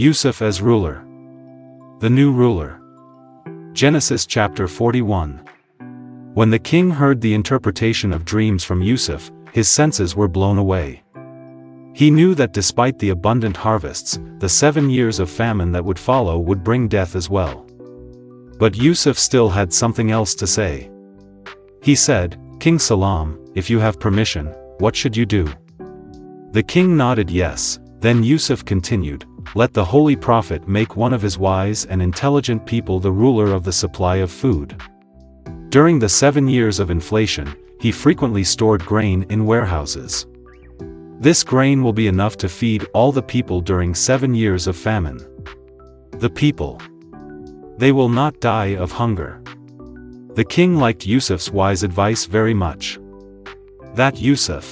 Yousaf as ruler. The new ruler. Genesis chapter 41. When the king heard the interpretation of dreams from Yousaf, his senses were blown away. He knew that despite the abundant harvests, the 7 years of famine that would follow would bring death as well. But Yousaf still had something else to say. He said, "King Salam, if you have permission, what should you do?" The king nodded yes. Then Yousaf continued, "Let the holy prophet make one of his wise and intelligent people the ruler of the supply of food." During the 7 years of inflation, he frequently stored grain in warehouses. This grain will be enough to feed all the people during 7 years of famine. The people. They will not die of hunger. The king liked Yousaf's wise advice very much. That Yousaf.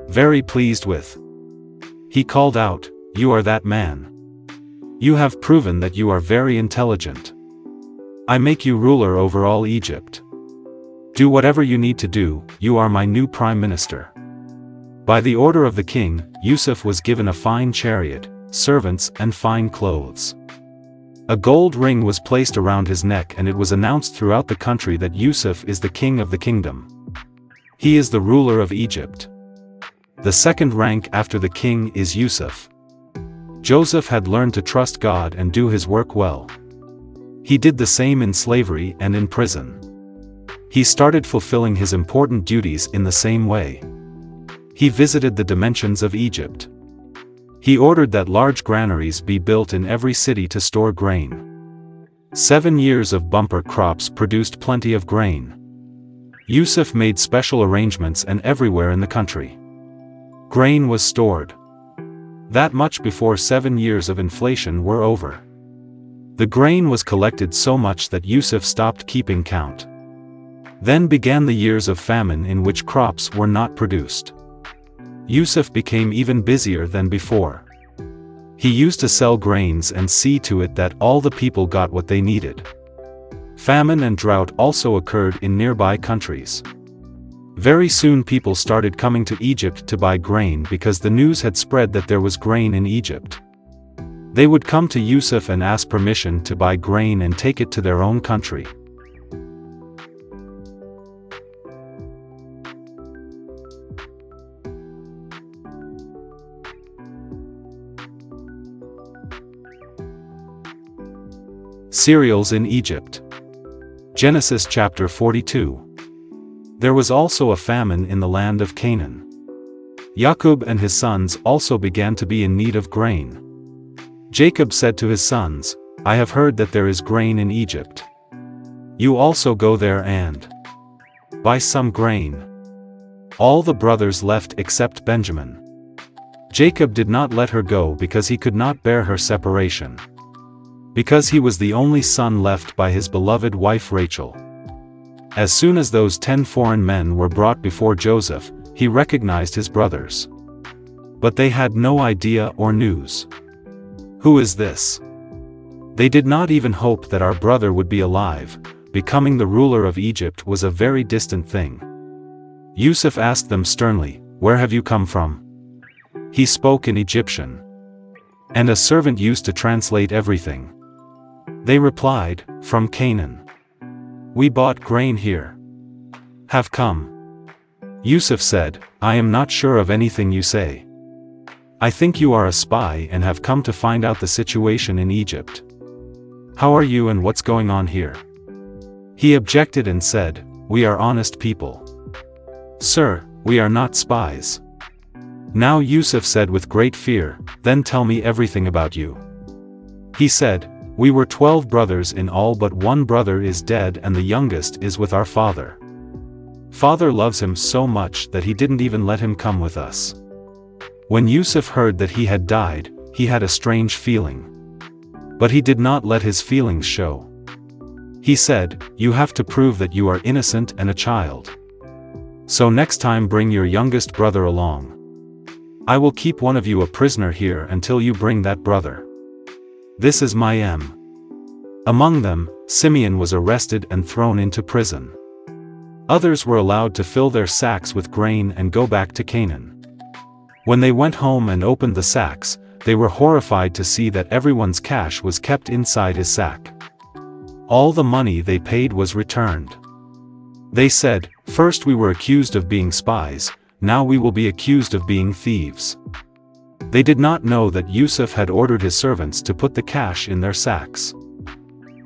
Very pleased with. He called out, "You are that man. You have proven that you are very intelligent. I make you ruler over all Egypt. Do whatever you need to do, you are my new prime minister." By the order of the king, Yousaf was given a fine chariot, servants and fine clothes. A gold ring was placed around his neck and it was announced throughout the country that Yousaf is the king of the kingdom. He is the ruler of Egypt. The second rank after the king is Yousaf. Joseph had learned to trust God and do his work well. He did the same in slavery and in prison. He started fulfilling his important duties in the same way. He visited the dimensions of Egypt. He ordered that large granaries be built in every city to store grain. 7 years of bumper crops produced plenty of grain. Yousaf made special arrangements and everywhere in the country. Grain was stored. That much before 7 years of inflation were over. The grain was collected so much that Yousaf stopped keeping count. Then began the years of famine in which crops were not produced. Yousaf became even busier than before. He used to sell grains and see to it that all the people got what they needed. Famine and drought also occurred in nearby countries. Very soon people started coming to Egypt to buy grain because the news had spread that there was grain in Egypt. They would come to Yousaf and ask permission to buy grain and take it to their own country. Cereals in Egypt. Genesis chapter 42. There was also a famine in the land of Canaan. Jacob and his sons also began to be in need of grain. Jacob said to his sons, "I have heard that there is grain in Egypt. You also go there and buy some grain." All the brothers left except Benjamin. Jacob did not let her go because he could not bear her separation. Because he was the only son left by his beloved wife Rachel. As soon as those 10 foreign men were brought before Joseph, he recognized his brothers. But they had no idea or news. "Who is this?" They did not even hope that our brother would be alive. Becoming the ruler of Egypt was a very distant thing. Yousaf asked them sternly, "Where have you come from?" He spoke in Egyptian. And a servant used to translate everything. They replied, "From Canaan. We bought grain here. Have come." Yousaf said, "I am not sure of anything you say. I think you are a spy and have come to find out the situation in Egypt. How are you and what's going on here?" He objected and said, "We are honest people. Sir, we are not spies." Now Yousaf said with great fear, "Then tell me everything about you." He said, "We were 12 brothers in all, but one brother is dead and the youngest is with our father. Father loves him so much that he didn't even let him come with us." When Yousaf heard that he had died, he had a strange feeling. But he did not let his feelings show. He said, "You have to prove that you are innocent and a child. So next time bring your youngest brother along. I will keep one of you a prisoner here until you bring that brother. This is my aim." Among them, Simeon was arrested and thrown into prison. Others were allowed to fill their sacks with grain and go back to Canaan. When they went home and opened the sacks, they were horrified to see that everyone's cash was kept inside his sack. All the money they paid was returned. They said, "First we were accused of being spies, now we will be accused of being thieves." They did not know that Yousaf had ordered his servants to put the cash in their sacks.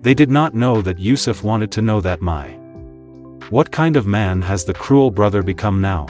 They did not know that Yousaf wanted to know that what kind of man has the cruel brother become now?